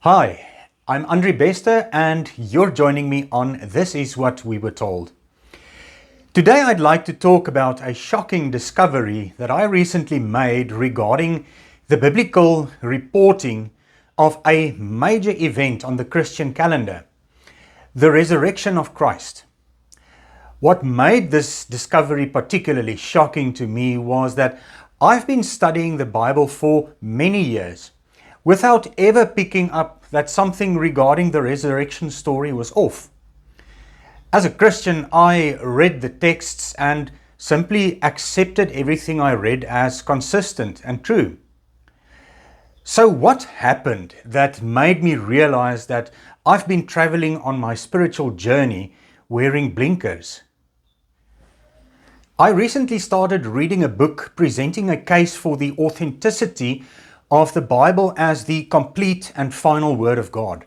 Hi, I'm Andre Bester and you're joining me on This Is What We Were Told. Today I'd like to talk about a shocking discovery that I recently made regarding the biblical reporting of a major event on the Christian calendar, the resurrection of Christ. What made this discovery particularly shocking to me was that I've been studying the Bible for many years without ever picking up that something regarding the resurrection story was off. As a Christian, I read the texts and simply accepted everything I read as consistent and true. So what happened that made me realize that I've been traveling on my spiritual journey wearing blinkers? I recently started reading a book presenting a case for the authenticity of the Bible as the complete and final Word of God.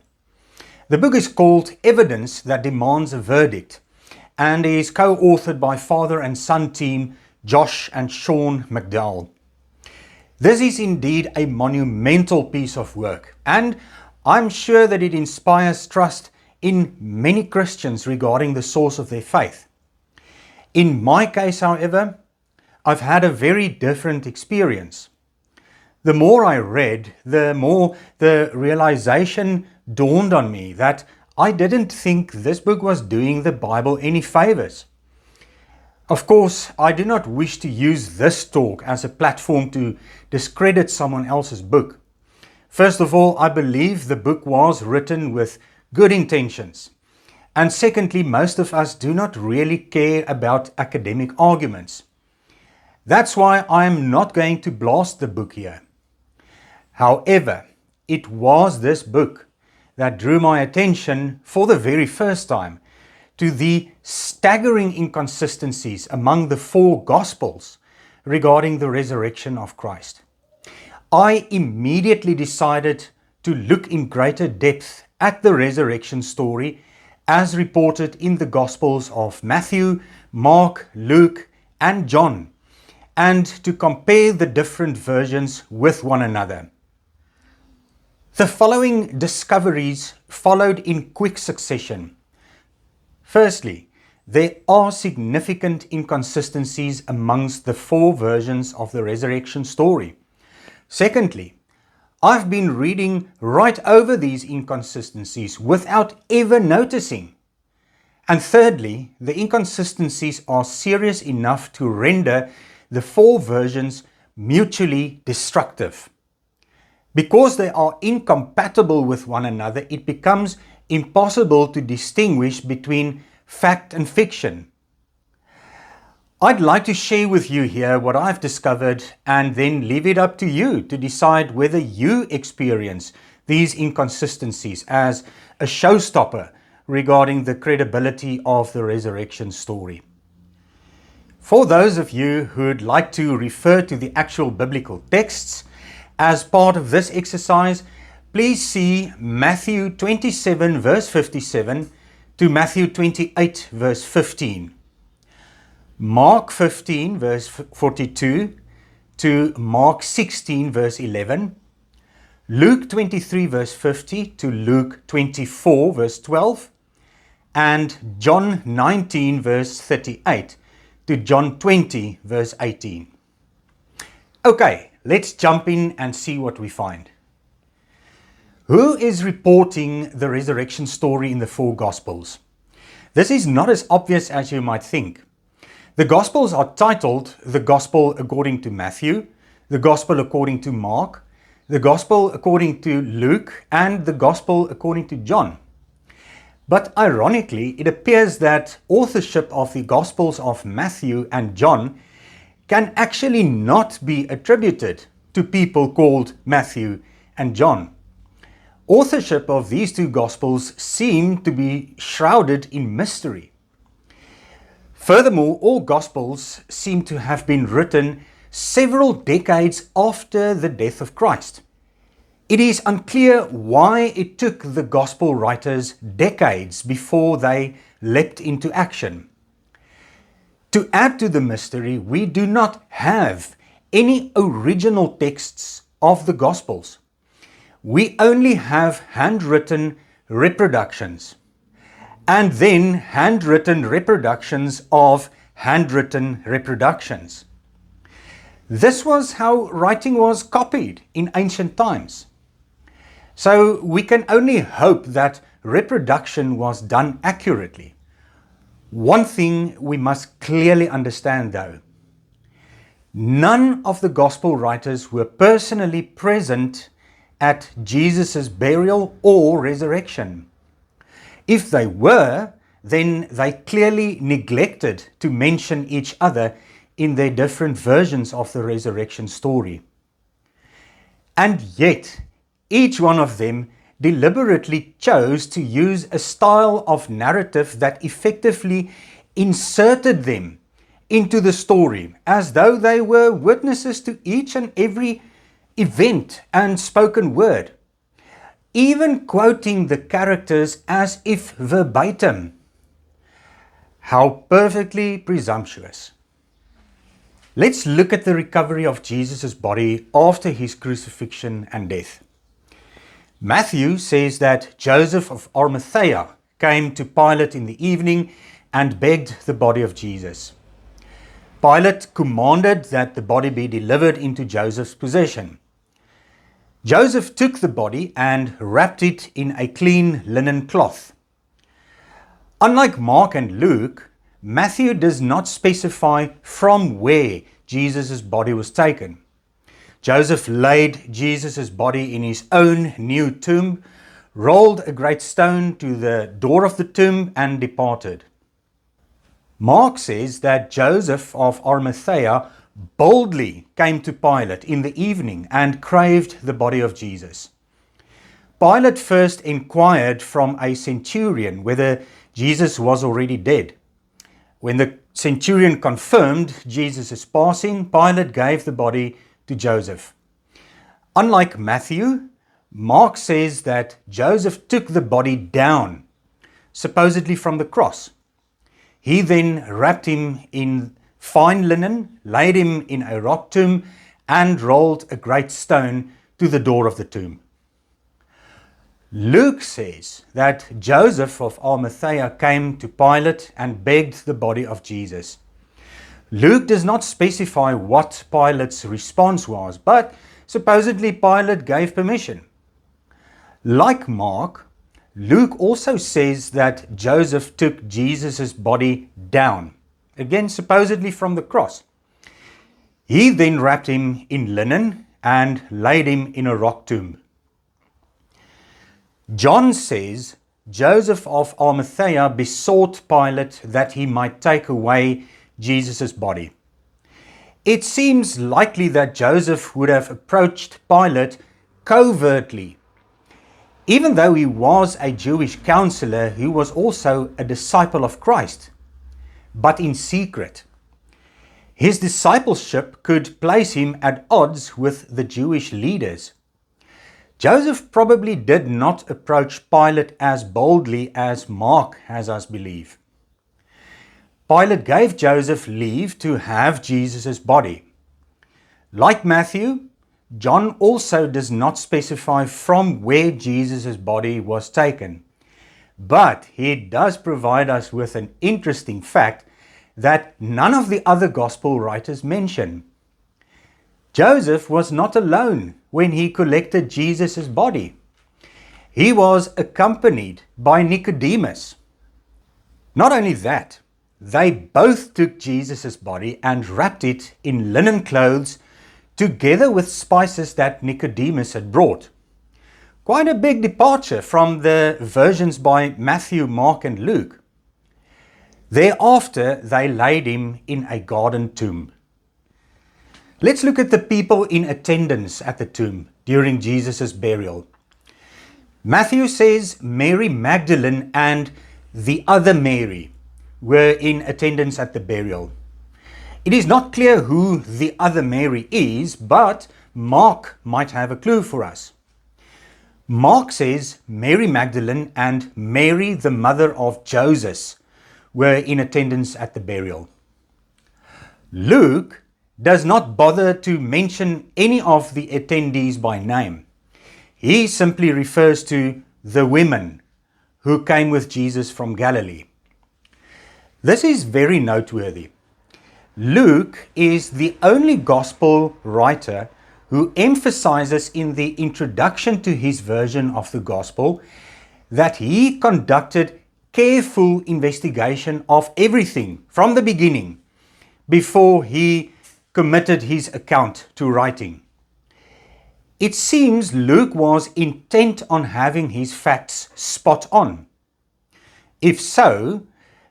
The book is called Evidence That Demands a Verdict and is co-authored by father and son team Josh and Sean McDowell. This is indeed a monumental piece of work, and I'm sure that it inspires trust in many Christians regarding the source of their faith. In my case, however, I've had a very different experience. The more I read, the more the realization dawned on me that I didn't think this book was doing the Bible any favors. Of course, I do not wish to use this talk as a platform to discredit someone else's book. First of all, I believe the book was written with good intentions. And secondly, most of us do not really care about academic arguments. That's why I am not going to blast the book here. However, it was this book that drew my attention for the very first time to the staggering inconsistencies among the four Gospels regarding the resurrection of Christ. I immediately decided to look in greater depth at the resurrection story as reported in the Gospels of Matthew, Mark, Luke, and John, and to compare the different versions with one another. The following discoveries followed in quick succession. Firstly, there are significant inconsistencies amongst the four versions of the resurrection story. Secondly, I've been reading right over these inconsistencies without ever noticing. And thirdly, the inconsistencies are serious enough to render the four versions mutually destructive. Because they are incompatible with one another, it becomes impossible to distinguish between fact and fiction. I'd like to share with you here what I've discovered and then leave it up to you to decide whether you experience these inconsistencies as a showstopper regarding the credibility of the resurrection story. For those of you who'd like to refer to the actual biblical texts, as part of this exercise, please see Matthew 27 verse 57 to Matthew 28 verse 15, Mark 15 verse 42 to Mark 16 verse 11, Luke 23 verse 50 to Luke 24 verse 12, and John 19 verse 38 to John 20 verse 18. Okay, let's jump in and see what we find. Who is reporting the resurrection story in the four Gospels? This is not as obvious as you might think. The Gospels are titled the Gospel according to Matthew, the Gospel according to Mark, the Gospel according to Luke, and the Gospel according to John. But ironically, it appears that authorship of the Gospels of Matthew and John can actually not be attributed to people called Matthew and John. Authorship of these two Gospels seem to be shrouded in mystery. Furthermore, all Gospels seem to have been written several decades after the death of Christ. It is unclear why it took the Gospel writers decades before they leapt into action. To add to the mystery, we do not have any original texts of the Gospels. we only have handwritten reproductions, and then handwritten reproductions of handwritten reproductions. This was how writing was copied in ancient times. So we can only hope that reproduction was done accurately. One thing we must clearly understand though, none of the gospel writers were personally present at Jesus' burial or resurrection. If they were, then they clearly neglected to mention each other in their different versions of the resurrection story. And yet, each one of them deliberately chose to use a style of narrative that effectively inserted them into the story, as though they were witnesses to each and every event and spoken word, even quoting the characters as if verbatim. How perfectly presumptuous. Let's look at the recovery of Jesus' body after his crucifixion and death. Matthew says that Joseph of Arimathea came to Pilate in the evening and begged the body of Jesus. Pilate commanded that the body be delivered into Joseph's possession. Joseph took the body and wrapped it in a clean linen cloth. Unlike Mark and Luke, Matthew does not specify from where Jesus' body was taken. Joseph laid Jesus' body in his own new tomb, rolled a great stone to the door of the tomb, and departed. Mark says that Joseph of Arimathea boldly came to Pilate in the evening and craved the body of Jesus. Pilate first inquired from a centurion whether Jesus was already dead. When the centurion confirmed Jesus' passing, Pilate gave the body to Joseph. Unlike Matthew, Mark says that Joseph took the body down, supposedly from the cross. He then wrapped him in fine linen, laid him in a rock tomb, and rolled a great stone to the door of the tomb. Luke says that Joseph of Arimathea came to Pilate and begged the body of Jesus. Luke does not specify what Pilate's response was, but supposedly Pilate gave permission. Like Mark, Luke also says that Joseph took Jesus' body down, again supposedly from the cross. He then wrapped him in linen and laid him in a rock tomb. John says Joseph of Arimathea besought Pilate that he might take away Jesus' body. It seems likely that Joseph would have approached Pilate covertly. Even though he was a Jewish counselor, he was also a disciple of Christ, but in secret. His discipleship could place him at odds with the Jewish leaders. Joseph probably did not approach Pilate as boldly as Mark has us believe. Pilate gave Joseph leave to have Jesus' body. Like Matthew, John also does not specify from where Jesus' body was taken. But he does provide us with an interesting fact that none of the other gospel writers mention. Joseph was not alone when he collected Jesus' body. He was accompanied by Nicodemus. Not only that, they both took Jesus' body and wrapped it in linen clothes together with spices that Nicodemus had brought. Quite a big departure from the versions by Matthew, Mark, and Luke. Thereafter, they laid him in a garden tomb. Let's look at the people in attendance at the tomb during Jesus' burial. Matthew says Mary Magdalene and the other Mary were in attendance at the burial. It is not clear who the other Mary is, but Mark might have a clue for us. Mark says Mary Magdalene and Mary, the mother of Joseph, were in attendance at the burial. Luke does not bother to mention any of the attendees by name. He simply refers to the women who came with Jesus from Galilee. This is very noteworthy. Luke is the only gospel writer who emphasizes in the introduction to his version of the gospel that he conducted careful investigation of everything from the beginning before he committed his account to writing. It seems Luke was intent on having his facts spot on. If so,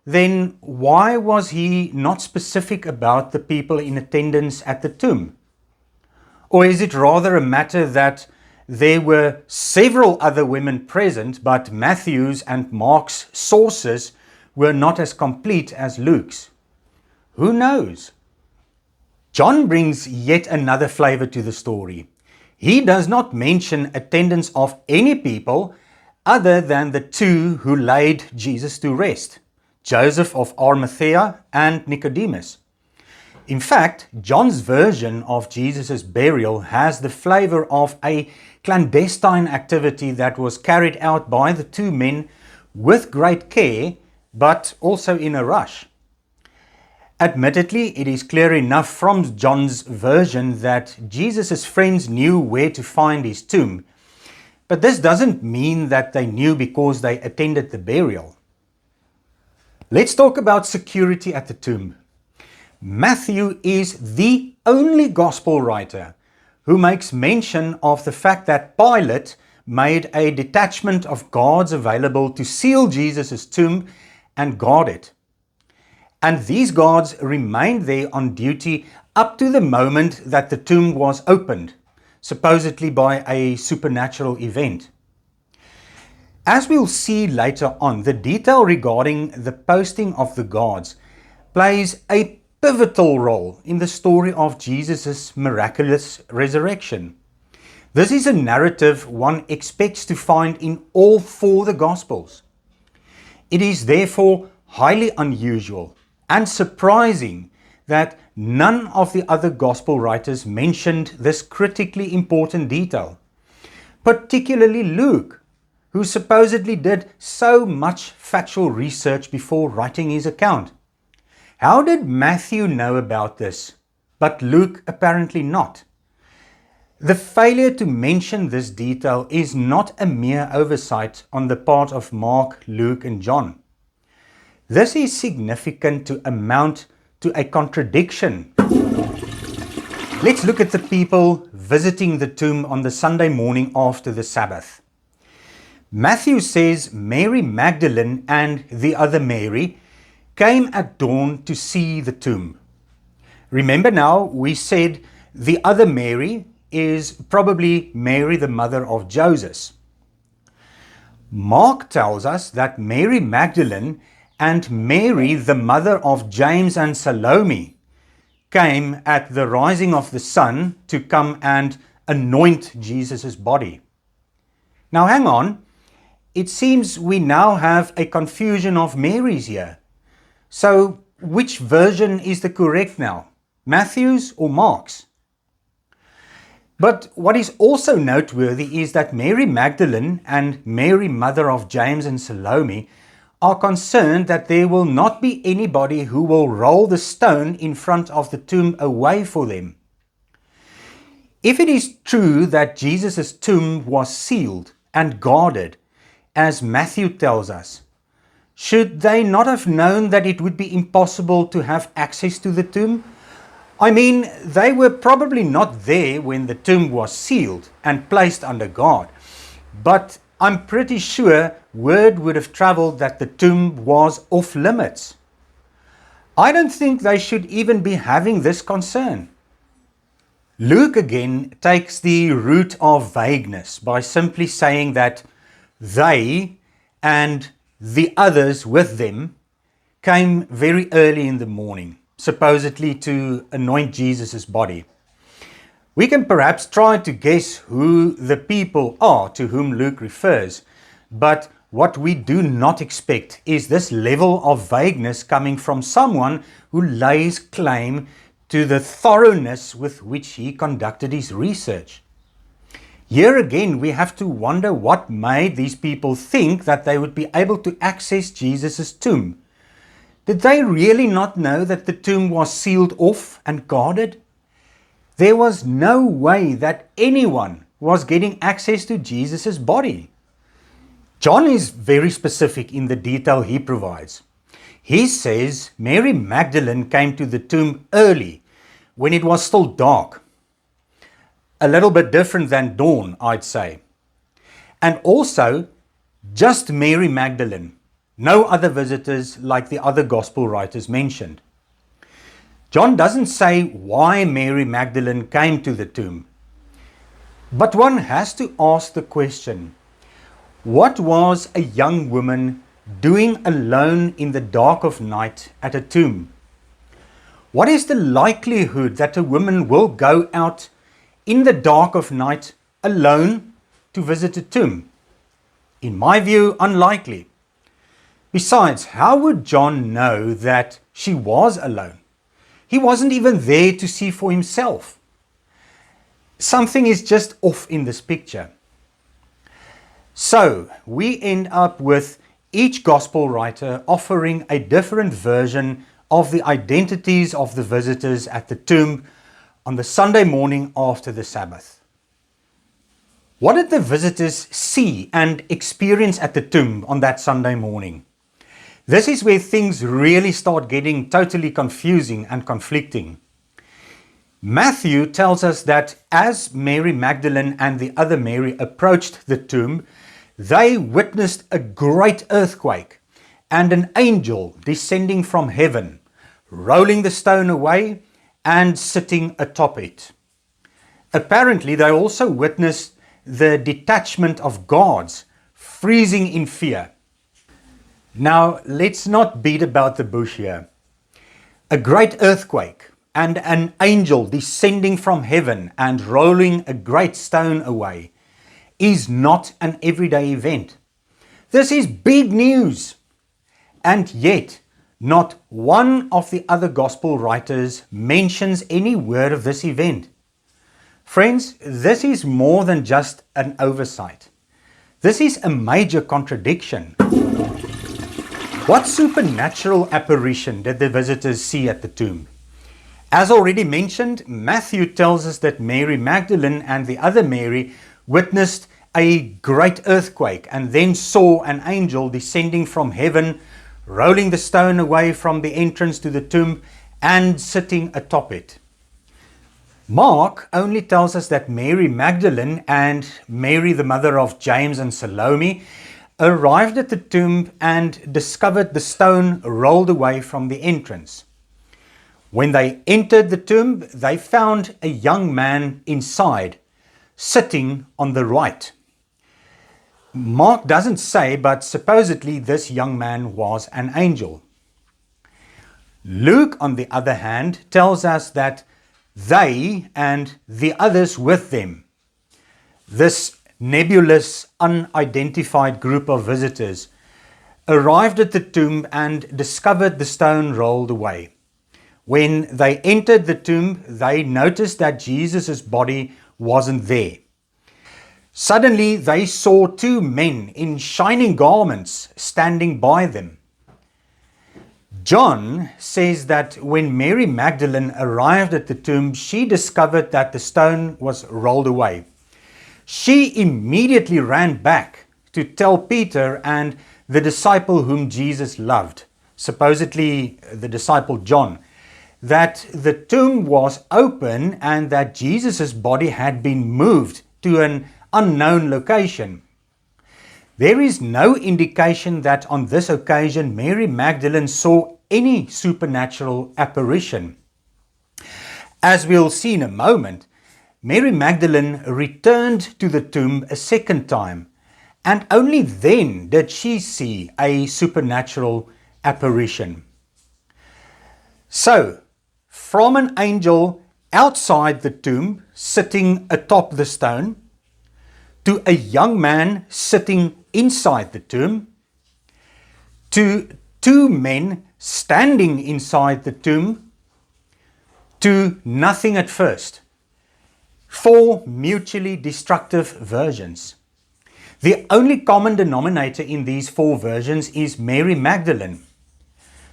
then why was he not specific about the people in attendance at the tomb? Or is it rather a matter that there were several other women present, but Matthew's and Mark's sources were not as complete as Luke's? Who knows? John brings yet another flavor to the story. He does not mention attendance of any people other than the two who laid Jesus to rest, Joseph of Arimathea and Nicodemus. In fact, John's version of Jesus' burial has the flavor of a clandestine activity that was carried out by the two men with great care, but also in a rush. Admittedly, it is clear enough from John's version that Jesus' friends knew where to find his tomb, but this doesn't mean that they knew because they attended the burial. Let's talk about security at the tomb. Matthew is the only gospel writer who makes mention of the fact that Pilate made a detachment of guards available to seal Jesus' tomb and guard it. And these guards remained there on duty up to the moment that the tomb was opened, supposedly by a supernatural event. As we'll see later on, the detail regarding the posting of the guards plays a pivotal role in the story of Jesus' miraculous resurrection. This is a narrative one expects to find in all four the Gospels. It is therefore highly unusual and surprising that none of the other Gospel writers mentioned this critically important detail, particularly Luke, who supposedly did so much factual research before writing his account. How did Matthew know about this, but Luke apparently not? The failure to mention this detail is not a mere oversight on the part of Mark, Luke, and John. This is significant to amount to a contradiction. Let's look at the people visiting the tomb on the Sunday morning after the Sabbath. Matthew says Mary Magdalene and the other Mary came at dawn to see the tomb. Remember now, we said the other Mary is probably Mary, the mother of Joseph. Mark tells us that Mary Magdalene and Mary, the mother of James and Salome, came at the rising of the sun to come and anoint Jesus' body. Now hang on, it seems we now have a confusion of Marys here. So which version is the correct now? Matthew's or Mark's? But what is also noteworthy is that Mary Magdalene and Mary, mother of James and Salome, are concerned that there will not be anybody who will roll the stone in front of the tomb away for them. If it is true that Jesus' tomb was sealed and guarded, as Matthew tells us, should they not have known that it would be impossible to have access to the tomb? I mean, they were probably not there when the tomb was sealed and placed under guard, but I'm pretty sure word would have traveled that the tomb was off limits. I don't think they should even be having this concern. Luke again takes the route of vagueness by simply saying that they and the others with them came very early in the morning, supposedly to anoint Jesus' body. We can perhaps try to guess who the people are to whom Luke refers, but what we do not expect is this level of vagueness coming from someone who lays claim to the thoroughness with which he conducted his research. Here again, we have to wonder what made these people think that they would be able to access Jesus' tomb. Did they really not know that the tomb was sealed off and guarded? There was no way that anyone was getting access to Jesus' body. John is very specific in the detail he provides. He says Mary Magdalene came to the tomb early, when it was still dark. A little bit different than dawn, I'd say. And also, just Mary Magdalene. No other visitors like the other gospel writers mentioned. John doesn't say why Mary Magdalene came to the tomb. But one has to ask the question, what was a young woman doing alone in the dark of night at a tomb? What is the likelihood that a woman will go out in the dark of night alone to visit a tomb? In my view, unlikely. Besides, how would John know that she was alone? He wasn't even there to see for himself. Something is just off in this picture. So, we end up with each gospel writer offering a different version of the identities of the visitors at the tomb on the Sunday morning after the Sabbath. What did the visitors see and experience at the tomb on that Sunday morning? This is where things really start getting totally confusing and conflicting. Matthew tells us that as Mary Magdalene and the other Mary approached the tomb, they witnessed a great earthquake and an angel descending from heaven, rolling the stone away and sitting atop it. Apparently, they also witnessed the detachment of guards, freezing in fear. Now, let's not beat about the bush here. A great earthquake and an angel descending from heaven and rolling a great stone away is not an everyday event. This is big news. And yet, not one of the other gospel writers mentions any word of this event. Friends, this is more than just an oversight. This is a major contradiction. What supernatural apparition did the visitors see at the tomb? As already mentioned, Matthew tells us that Mary Magdalene and the other Mary witnessed a great earthquake and then saw an angel descending from heaven, rolling the stone away from the entrance to the tomb and sitting atop it. Mark only tells us that Mary Magdalene and Mary, the mother of James and Salome, arrived at the tomb and discovered the stone rolled away from the entrance. When they entered the tomb, they found a young man inside, sitting on the right. Mark doesn't say, but supposedly this young man was an angel. Luke, on the other hand, tells us that they and the others with them, this nebulous, unidentified group of visitors, arrived at the tomb and discovered the stone rolled away. When they entered the tomb, they noticed that Jesus' body wasn't there. Suddenly, they saw two men in shining garments standing by them. John says that when Mary Magdalene arrived at the tomb, she discovered that the stone was rolled away. She immediately ran back to tell Peter and the disciple whom Jesus loved, supposedly the disciple John, that the tomb was open and that Jesus' body had been moved to an unknown location. There is no indication that on this occasion Mary Magdalene saw any supernatural apparition. As we'll see in a moment, Mary Magdalene returned to the tomb a second time, and only then did she see a supernatural apparition. So, from an angel outside the tomb, sitting atop the stone, to a young man sitting inside the tomb, to two men standing inside the tomb, to nothing at first. 4 mutually destructive versions. The only common denominator in these 4 versions is Mary Magdalene.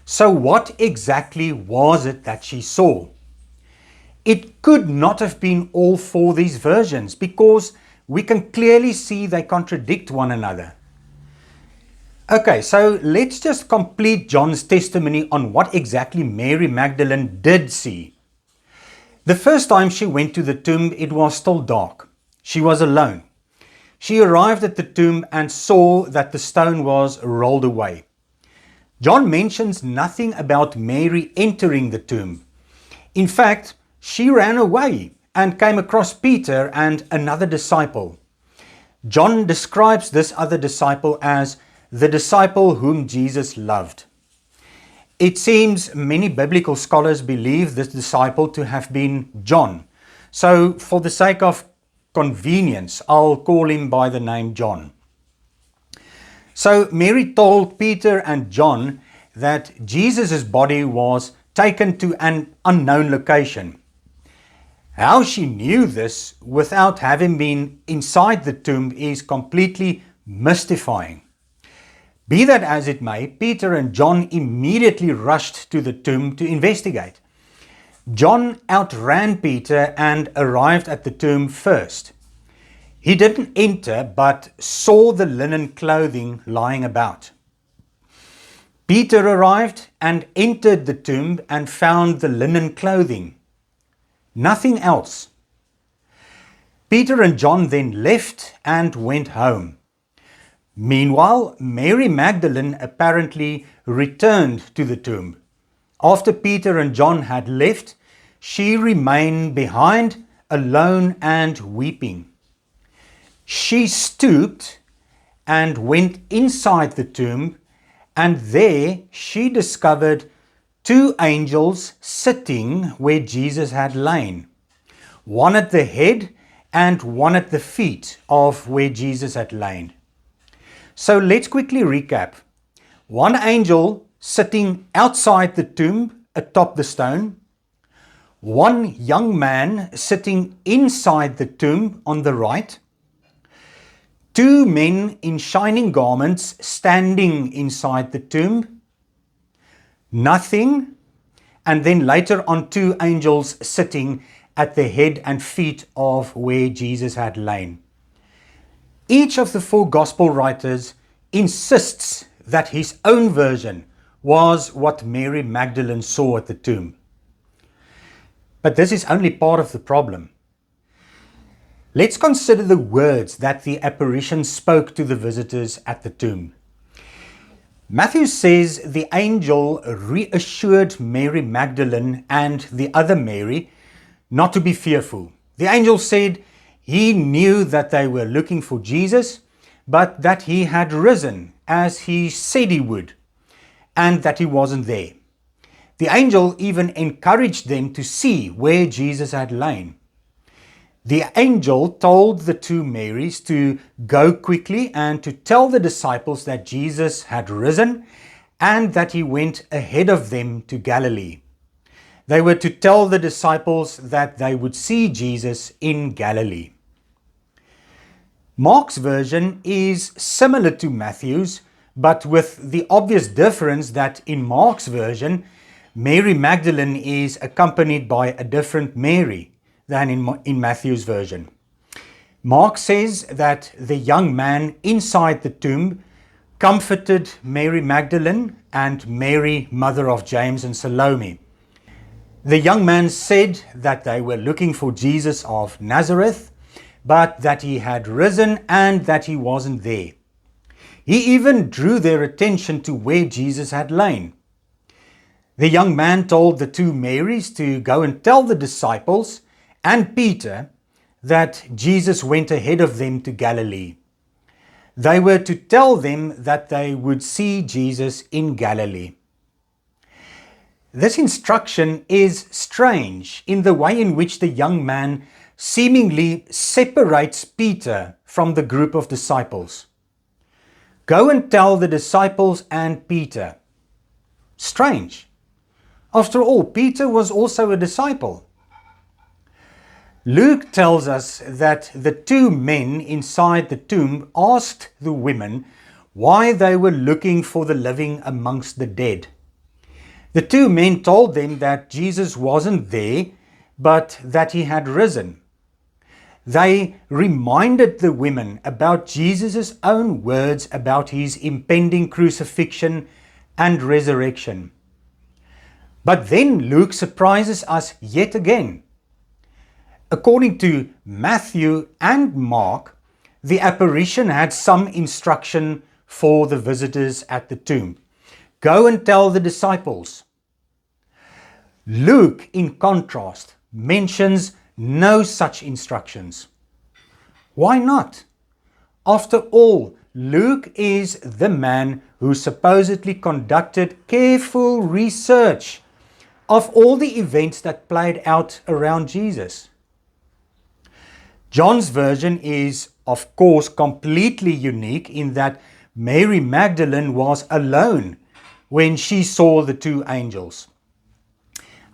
So what exactly was it that she saw? It could not have been all 4 these versions because we can clearly see they contradict one another. Okay, so let's just complete John's testimony on what exactly Mary Magdalene did see. The first time she went to the tomb, it was still dark. She was alone. She arrived at the tomb and saw that the stone was rolled away. John mentions nothing about Mary entering the tomb. In fact, she ran away and came across Peter and another disciple. John describes this other disciple as the disciple whom Jesus loved. It seems many biblical scholars believe this disciple to have been John. So for the sake of convenience, I'll call him by the name John. So Mary told Peter and John that Jesus' body was taken to an unknown location. How she knew this without having been inside the tomb is completely mystifying. Be that as it may, Peter and John immediately rushed to the tomb to investigate. John outran Peter and arrived at the tomb first. He didn't enter, but saw the linen clothing lying about. Peter arrived and entered the tomb and found the linen clothing. Nothing else. Peter and John then left and went home. Meanwhile, Mary Magdalene apparently returned to the tomb. After Peter and John had left, she remained behind, alone and weeping. She stooped and went inside the tomb, and there she discovered 2 angels sitting where Jesus had lain, one at the head and one at the feet of where Jesus had lain. So let's quickly recap. One angel sitting outside the tomb atop the stone, one young man sitting inside the tomb on the right, 2 men in shining garments standing inside the tomb, nothing, and then later on 2 angels sitting at the head and feet of where Jesus had lain. Each of the 4 gospel writers insists that his own version was what Mary Magdalene saw at the tomb. But this is only part of the problem. Let's consider the words that the apparition spoke to the visitors at the tomb. Matthew says the angel reassured Mary Magdalene and the other Mary not to be fearful. The angel said he knew that they were looking for Jesus, but that he had risen as he said he would, and that he wasn't there. The angel even encouraged them to see where Jesus had lain. The angel told the 2 Marys to go quickly and to tell the disciples that Jesus had risen and that he went ahead of them to Galilee. They were to tell the disciples that they would see Jesus in Galilee. Mark's version is similar to Matthew's, but with the obvious difference that in Mark's version, Mary Magdalene is accompanied by a different Mary than in Matthew's version. Mark says that the young man inside the tomb comforted Mary Magdalene and Mary, mother of James and Salome. The young man said that they were looking for Jesus of Nazareth, but that he had risen and that he wasn't there. He even drew their attention to where Jesus had lain. The young man told the 2 Marys to go and tell the disciples and Peter that Jesus went ahead of them to Galilee. They were to tell them that they would see Jesus in Galilee. This instruction is strange in the way in which the young man seemingly separates Peter from the group of disciples. Go and tell the disciples and Peter. Strange. After all, Peter was also a disciple. Luke tells us that the two men inside the tomb asked the women why they were looking for the living amongst the dead. The two men told them that Jesus wasn't there, but that he had risen. They reminded the women about Jesus' own words about his impending crucifixion and resurrection. But then Luke surprises us yet again. According to Matthew and Mark, the apparition had some instruction for the visitors at the tomb. Go and tell the disciples. Luke, in contrast, mentions no such instructions. Why not? After all, Luke is the man who supposedly conducted careful research of all the events that played out around Jesus. John's version is, of course, completely unique in that Mary Magdalene was alone when she saw the two angels.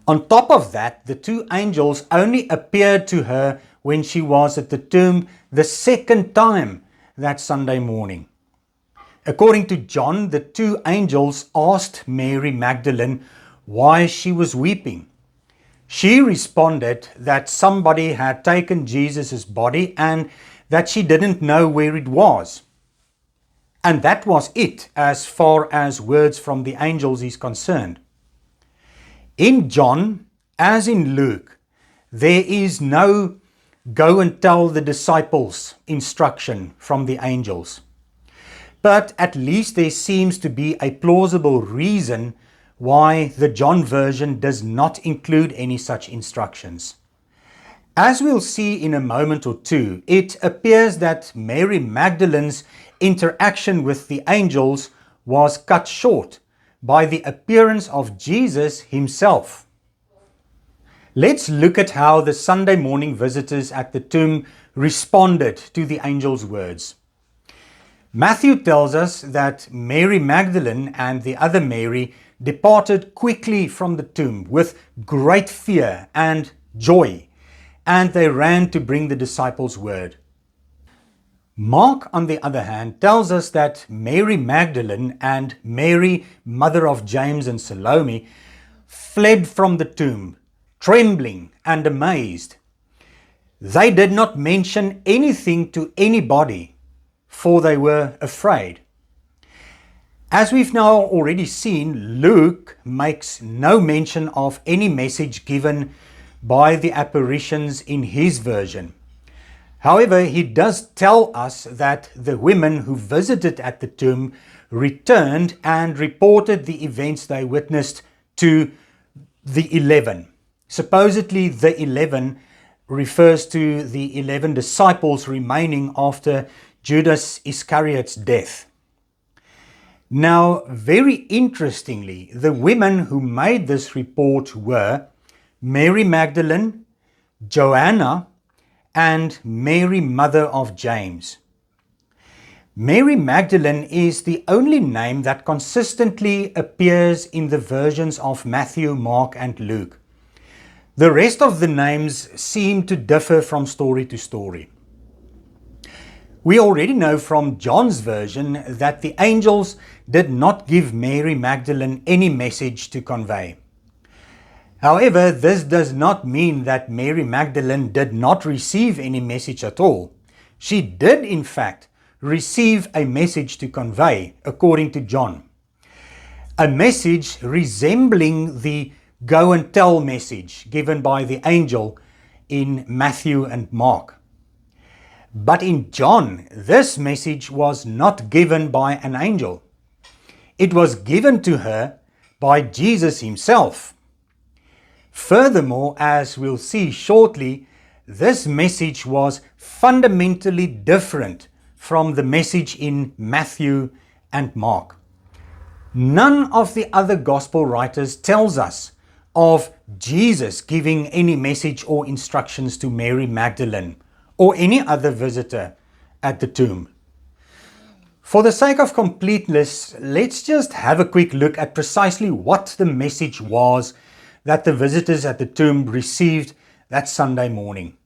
On top of that, the two angels only appeared to her when she was at the tomb the second time that Sunday morning. According to John, the two angels asked Mary Magdalene why she was weeping. She responded that somebody had taken Jesus' body and that she didn't know where it was. And that was it as far as words from the angels is concerned. In John, as in Luke, there is no go and tell the disciples instruction from the angels. But at least there seems to be a plausible reason why the John version does not include any such instructions. As we'll see in a moment or two, it appears that Mary Magdalene's interaction with the angels was cut short by the appearance of Jesus himself. Let's look at how the Sunday morning visitors at the tomb responded to the angel's words. Matthew tells us that Mary Magdalene and the other Mary departed quickly from the tomb with great fear and joy, and they ran to bring the disciples word. Mark, on the other hand, tells us that Mary Magdalene and Mary, mother of James and Salome, fled from the tomb, trembling and amazed. They did not mention anything to anybody, for they were afraid. As we've now already seen, Luke makes no mention of any message given by the apparitions in his version. However, he does tell us that the women who visited at the tomb returned and reported the events they witnessed to the 11. Supposedly, the 11 refers to the 11 disciples remaining after Judas Iscariot's death. Now, very interestingly, the women who made this report were Mary Magdalene, Joanna, and Mary, mother of James. Mary Magdalene is the only name that consistently appears in the versions of Matthew, Mark, and Luke. The rest of the names seem to differ from story to story. We already know from John's version that the angels did not give Mary Magdalene any message to convey. However, this does not mean that Mary Magdalene did not receive any message at all. She did, in fact, receive a message to convey, according to John. A message resembling the go and tell message given by the angel in Matthew and Mark. But in John, this message was not given by an angel. It was given to her by Jesus himself. Furthermore, as we'll see shortly, this message was fundamentally different from the message in Matthew and Mark. None of the other gospel writers tells us of Jesus giving any message or instructions to Mary Magdalene or any other visitor at the tomb. For the sake of completeness, let's just have a quick look at precisely what the message was that the visitors at the tomb received that Sunday morning.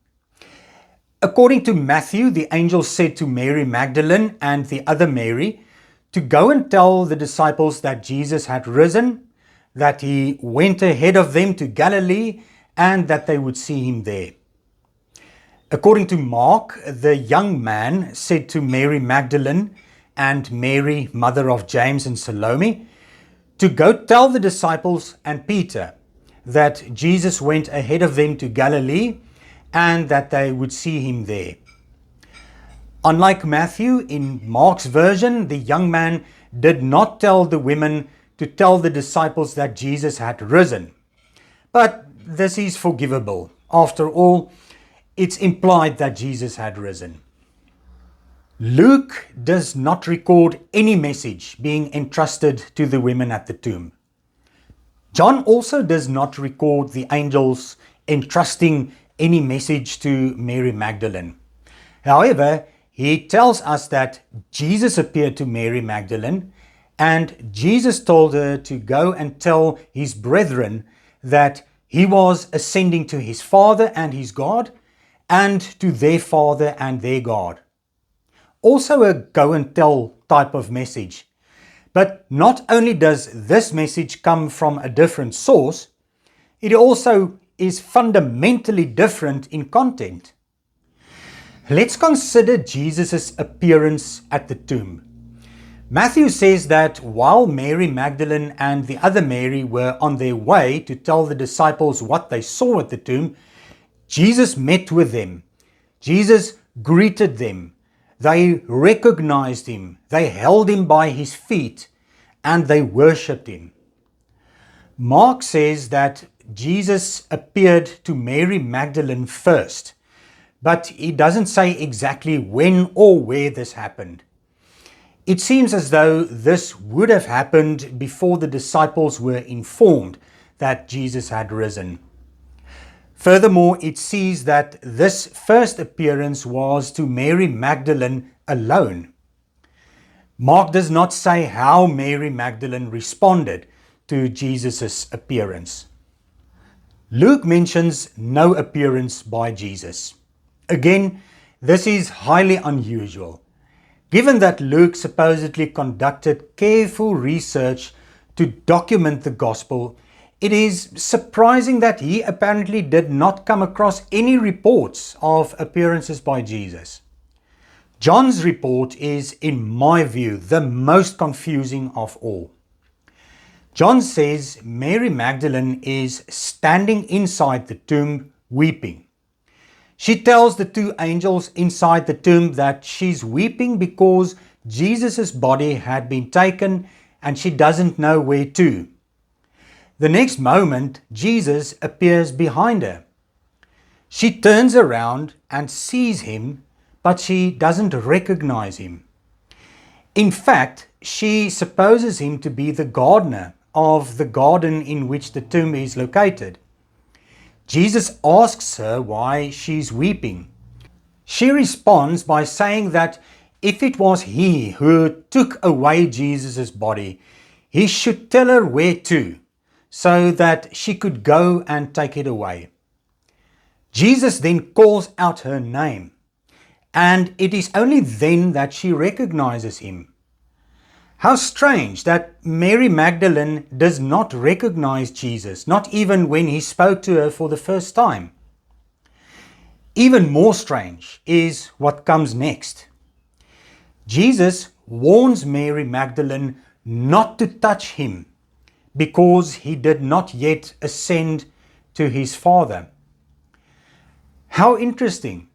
According to Matthew, the angel said to Mary Magdalene and the other Mary to go and tell the disciples that Jesus had risen, that he went ahead of them to Galilee, and that they would see him there. According to Mark, the young man said to Mary Magdalene and Mary, mother of James and Salome, to go tell the disciples and Peter that Jesus went ahead of them to Galilee and that they would see him there. Unlike Matthew, in Mark's version, the young man did not tell the women to tell the disciples that Jesus had risen. But this is forgivable. After all, it's implied that Jesus had risen. Luke does not record any message being entrusted to the women at the tomb. John also does not record the angels entrusting any message to Mary Magdalene. However, he tells us that Jesus appeared to Mary Magdalene, and Jesus told her to go and tell his brethren that he was ascending to his Father and his God, and to their Father and their God. Also a go and tell type of message. But not only does this message come from a different source, it also is fundamentally different in content. Let's consider Jesus' appearance at the tomb. Matthew says that while Mary Magdalene and the other Mary were on their way to tell the disciples what they saw at the tomb, Jesus met with them. Jesus greeted them. They recognized him. They held him by his feet and they worshipped him. Mark says that Jesus appeared to Mary Magdalene first, but he doesn't say exactly when or where this happened. It seems as though this would have happened before the disciples were informed that Jesus had risen. Furthermore, it sees that this first appearance was to Mary Magdalene alone. Mark does not say how Mary Magdalene responded to Jesus' appearance. Luke mentions no appearance by Jesus. Again, this is highly unusual, given that Luke supposedly conducted careful research to document the gospel. It is surprising that he apparently did not come across any reports of appearances by Jesus. John's report is, in my view, the most confusing of all. John says Mary Magdalene is standing inside the tomb weeping. She tells the two angels inside the tomb that she's weeping because Jesus' body had been taken and she doesn't know where to. The next moment, Jesus appears behind her. She turns around and sees him, but she doesn't recognize him. In fact, she supposes him to be the gardener of the garden in which the tomb is located. Jesus asks her why she's weeping. She responds by saying that if it was he who took away Jesus' body, he should tell her where to, so that she could go and take it away. Jesus then calls out her name, and it is only then that she recognizes him. How strange that Mary Magdalene does not recognize Jesus, not even when he spoke to her for the first time. Even more strange is what comes next. Jesus warns Mary Magdalene not to touch him because he did not yet ascend to his Father. How interesting.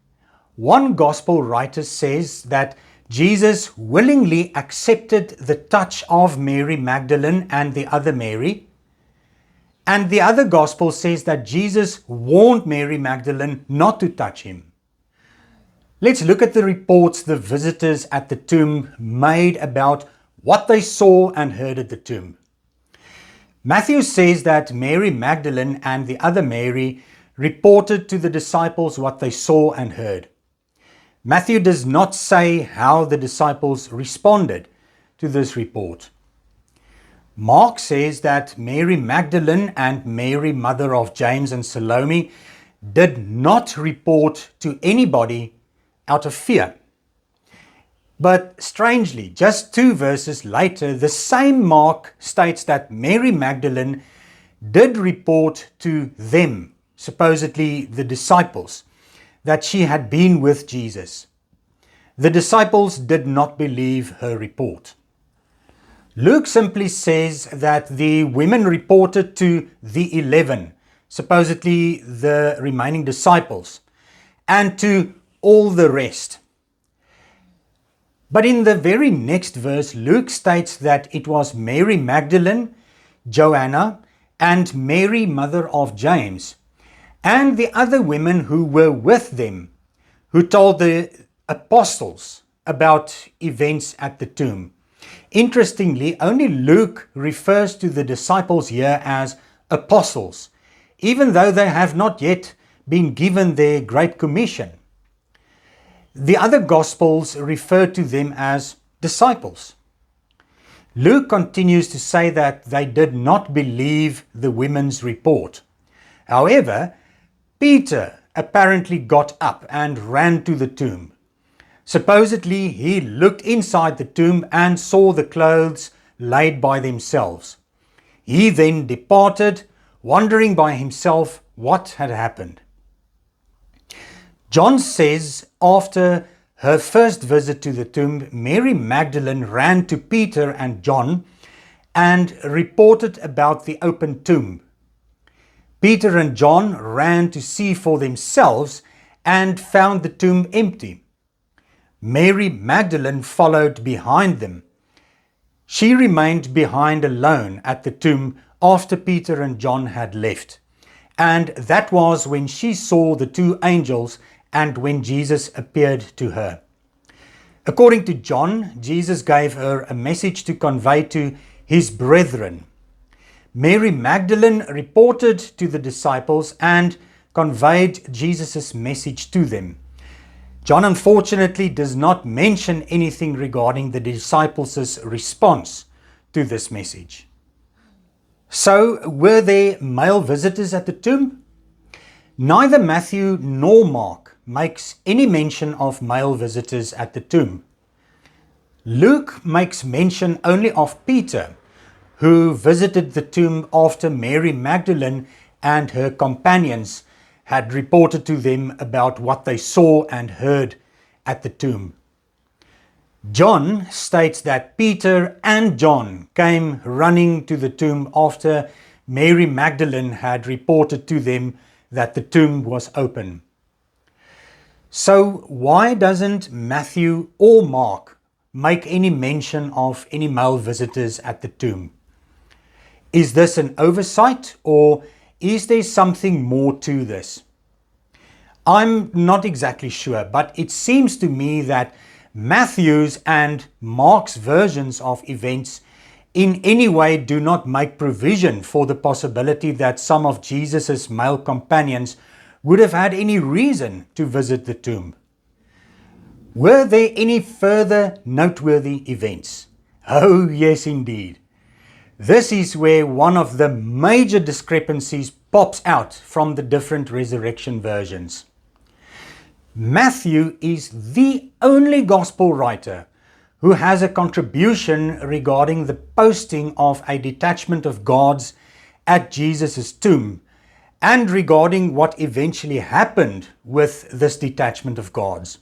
One gospel writer says that Jesus willingly accepted the touch of Mary Magdalene and the other Mary, and the other gospel says that Jesus warned Mary Magdalene not to touch him. Let's look at the reports the visitors at the tomb made about what they saw and heard at the tomb. Matthew says that Mary Magdalene and the other Mary reported to the disciples what they saw and heard. Matthew does not say how the disciples responded to this report. Mark says that Mary Magdalene and Mary, mother of James and Salome, did not report to anybody out of fear. But strangely, just 2 verses later, the same Mark states that Mary Magdalene did report to them, supposedly the disciples, that she had been with Jesus. The disciples did not believe her report. Luke simply says that the women reported to the 11, supposedly the remaining disciples, and to all the rest. But in the very next verse, Luke states that it was Mary Magdalene, Joanna, and Mary, mother of James, and the other women who were with them, who told the apostles about events at the tomb. Interestingly, only Luke refers to the disciples here as apostles, even though they have not yet been given their Great Commission. The other Gospels refer to them as disciples. Luke continues to say that they did not believe the women's report. However, Peter apparently got up and ran to the tomb. Supposedly, he looked inside the tomb and saw the clothes laid by themselves. He then departed, wondering by himself what had happened. John says after her first visit to the tomb, Mary Magdalene ran to Peter and John and reported about the open tomb. Peter and John ran to see for themselves and found the tomb empty. Mary Magdalene followed behind them. She remained behind alone at the tomb after Peter and John had left, and that was when she saw the 2 angels and when Jesus appeared to her. According to John, Jesus gave her a message to convey to his brethren. Mary Magdalene reported to the disciples and conveyed Jesus' message to them. John unfortunately does not mention anything regarding the disciples' response to this message. So, were there male visitors at the tomb? Neither Matthew nor Mark makes any mention of male visitors at the tomb. Luke makes mention only of Peter, who visited the tomb after Mary Magdalene and her companions had reported to them about what they saw and heard at the tomb. John states that Peter and John came running to the tomb after Mary Magdalene had reported to them that the tomb was open. So why doesn't Matthew or Mark make any mention of any male visitors at the tomb? Is this an oversight, or is there something more to this? I'm not exactly sure, but it seems to me that Matthew's and Mark's versions of events in any way do not make provision for the possibility that some of Jesus' male companions would have had any reason to visit the tomb. Were there any further noteworthy events? Oh, yes, indeed. This is where one of the major discrepancies pops out from the different resurrection versions. Matthew is the only gospel writer who has a contribution regarding the posting of a detachment of guards at Jesus' tomb and regarding what eventually happened with this detachment of guards.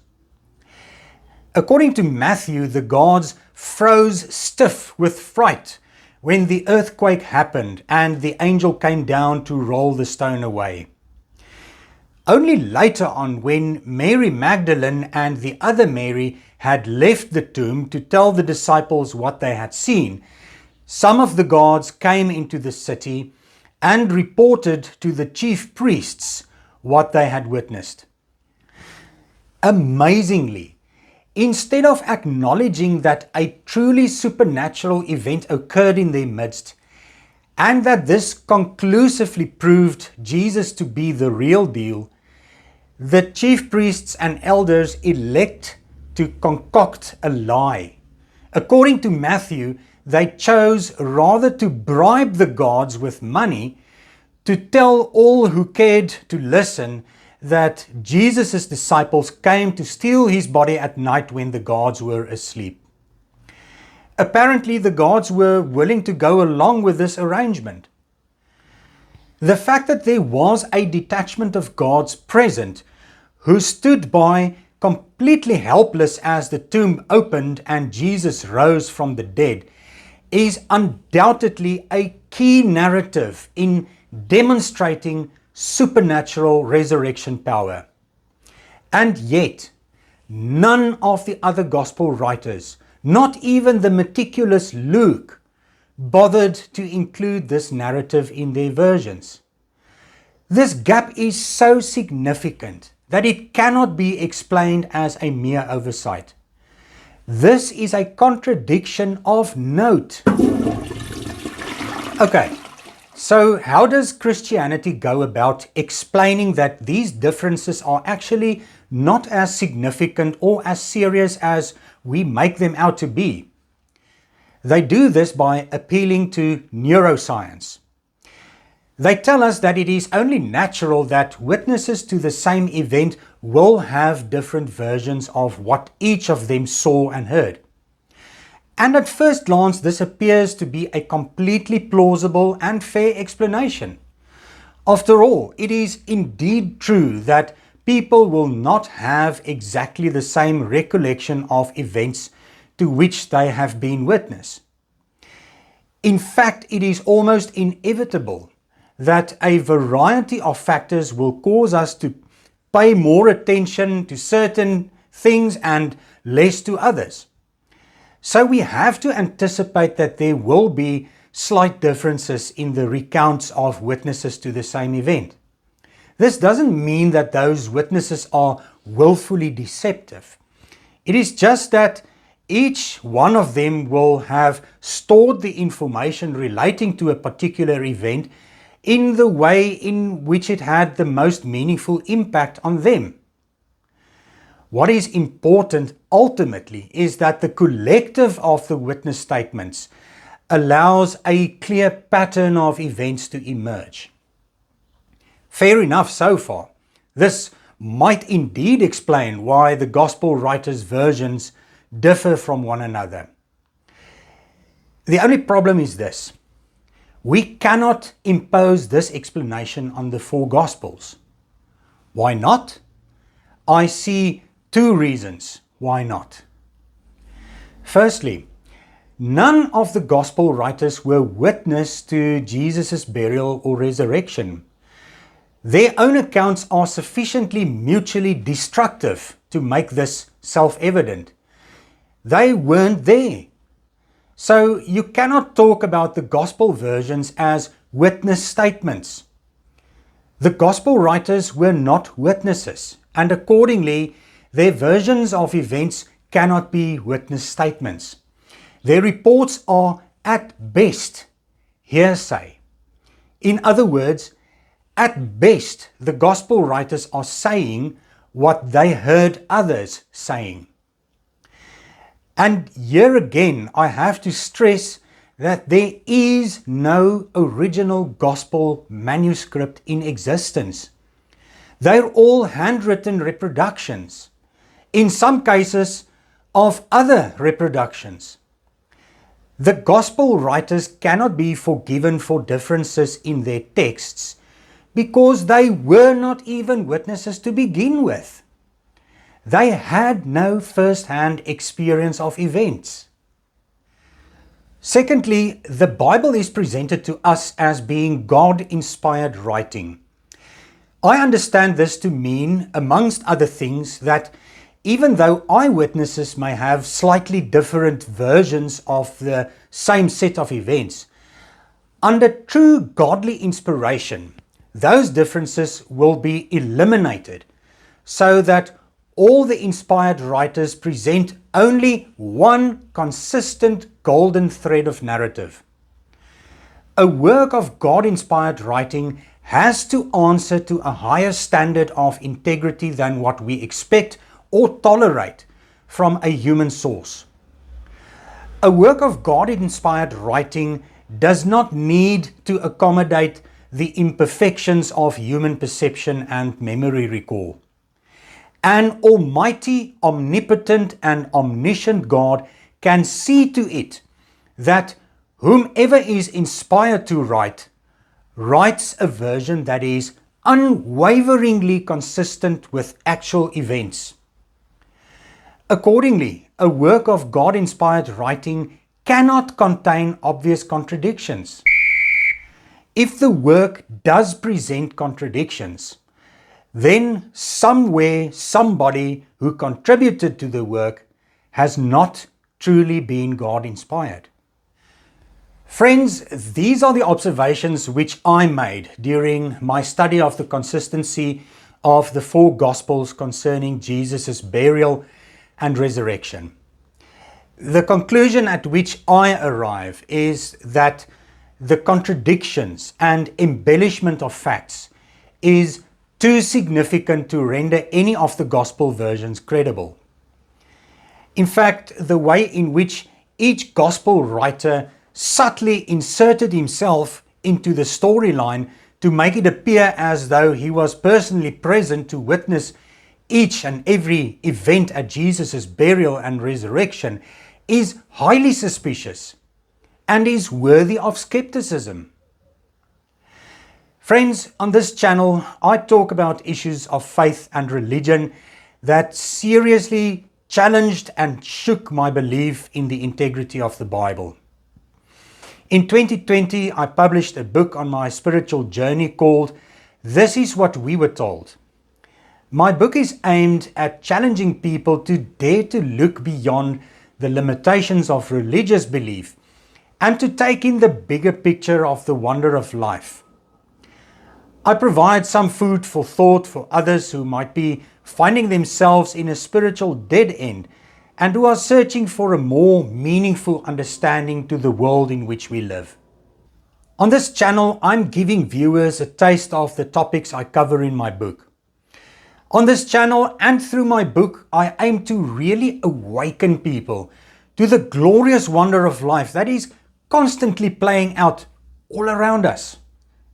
According to Matthew, the guards froze stiff with fright when the earthquake happened and the angel came down to roll the stone away. Only later on, when Mary Magdalene and the other Mary had left the tomb to tell the disciples what they had seen, some of the guards came into the city and reported to the chief priests what they had witnessed. Amazingly, instead of acknowledging that a truly supernatural event occurred in their midst, and that this conclusively proved Jesus to be the real deal, the chief priests and elders elect to concoct a lie. According to Matthew, they chose rather to bribe the guards with money to tell all who cared to listen that Jesus' disciples came to steal his body at night when the guards were asleep. Apparently, the guards were willing to go along with this arrangement. The fact that there was a detachment of guards present who stood by completely helpless as the tomb opened and Jesus rose from the dead is undoubtedly a key narrative in demonstrating supernatural resurrection power. And yet, none of the other gospel writers, not even the meticulous Luke, bothered to include this narrative in their versions. This gap is so significant that it cannot be explained as a mere oversight. This is a contradiction of note. Okay, so how does Christianity go about explaining that these differences are actually not as significant or as serious as we make them out to be? They do this by appealing to neuroscience. They tell us that it is only natural that witnesses to the same event will have different versions of what each of them saw and heard. And at first glance, this appears to be a completely plausible and fair explanation. After all, it is indeed true that people will not have exactly the same recollection of events to which they have been witness. In fact, it is almost inevitable that a variety of factors will cause us to pay more attention to certain things and less to others. So we have to anticipate that there will be slight differences in the recounts of witnesses to the same event. This doesn't mean that those witnesses are willfully deceptive. It is just that each one of them will have stored the information relating to a particular event in the way in which it had the most meaningful impact on them. What is important ultimately is that the collective of the witness statements allows a clear pattern of events to emerge. Fair enough so far. This might indeed explain why the gospel writers' versions differ from one another. The only problem is this: we cannot impose this explanation on the four Gospels. Why not? I see two reasons why not. Firstly, none of the Gospel writers were witness to Jesus' burial or resurrection. Their own accounts are sufficiently mutually destructive to make this self-evident. They weren't there. So you cannot talk about the gospel versions as witness statements. The gospel writers were not witnesses, and accordingly, their versions of events cannot be witness statements. Their reports are, at best, hearsay. In other words, at best, the gospel writers are saying what they heard others saying. And here again, I have to stress that there is no original gospel manuscript in existence. They're all handwritten reproductions, in some cases of other reproductions. The gospel writers cannot be forgiven for differences in their texts because they were not even witnesses to begin with. They had no first-hand experience of events. Secondly, the Bible is presented to us as being God-inspired writing. I understand this to mean, amongst other things, that even though eyewitnesses may have slightly different versions of the same set of events, under true godly inspiration, those differences will be eliminated so that all the inspired writers present only one consistent golden thread of narrative. A work of God-inspired writing has to answer to a higher standard of integrity than what we expect or tolerate from a human source. A work of God-inspired writing does not need to accommodate the imperfections of human perception and memory recall. An almighty, omnipotent, and omniscient God can see to it that whomever is inspired to write, writes a version that is unwaveringly consistent with actual events. Accordingly, a work of God-inspired writing cannot contain obvious contradictions. If the work does present contradictions, then somewhere somebody who contributed to the work has not truly been God-inspired. Friends, these are the observations which I made during my study of the consistency of the four Gospels concerning Jesus' burial and resurrection. The conclusion at which I arrive is that the contradictions and embellishment of facts is too significant to render any of the Gospel versions credible. In fact, the way in which each Gospel writer subtly inserted himself into the storyline to make it appear as though he was personally present to witness each and every event at Jesus' burial and resurrection is highly suspicious and is worthy of skepticism. Friends, on this channel, I talk about issues of faith and religion that seriously challenged and shook my belief in the integrity of the Bible. In 2020, I published a book on my spiritual journey called This Is What We Were Told. My book is aimed at challenging people to dare to look beyond the limitations of religious belief and to take in the bigger picture of the wonder of life. I provide some food for thought for others who might be finding themselves in a spiritual dead end and who are searching for a more meaningful understanding to the world in which we live. On this channel, I'm giving viewers a taste of the topics I cover in my book. On this channel and through my book, I aim to really awaken people to the glorious wonder of life that is constantly playing out all around us,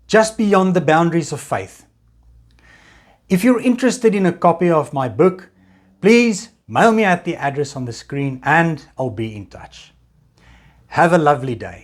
just beyond the boundaries of faith. If you're interested in a copy of my book, please mail me at the address on the screen and I'll be in touch. Have a lovely day.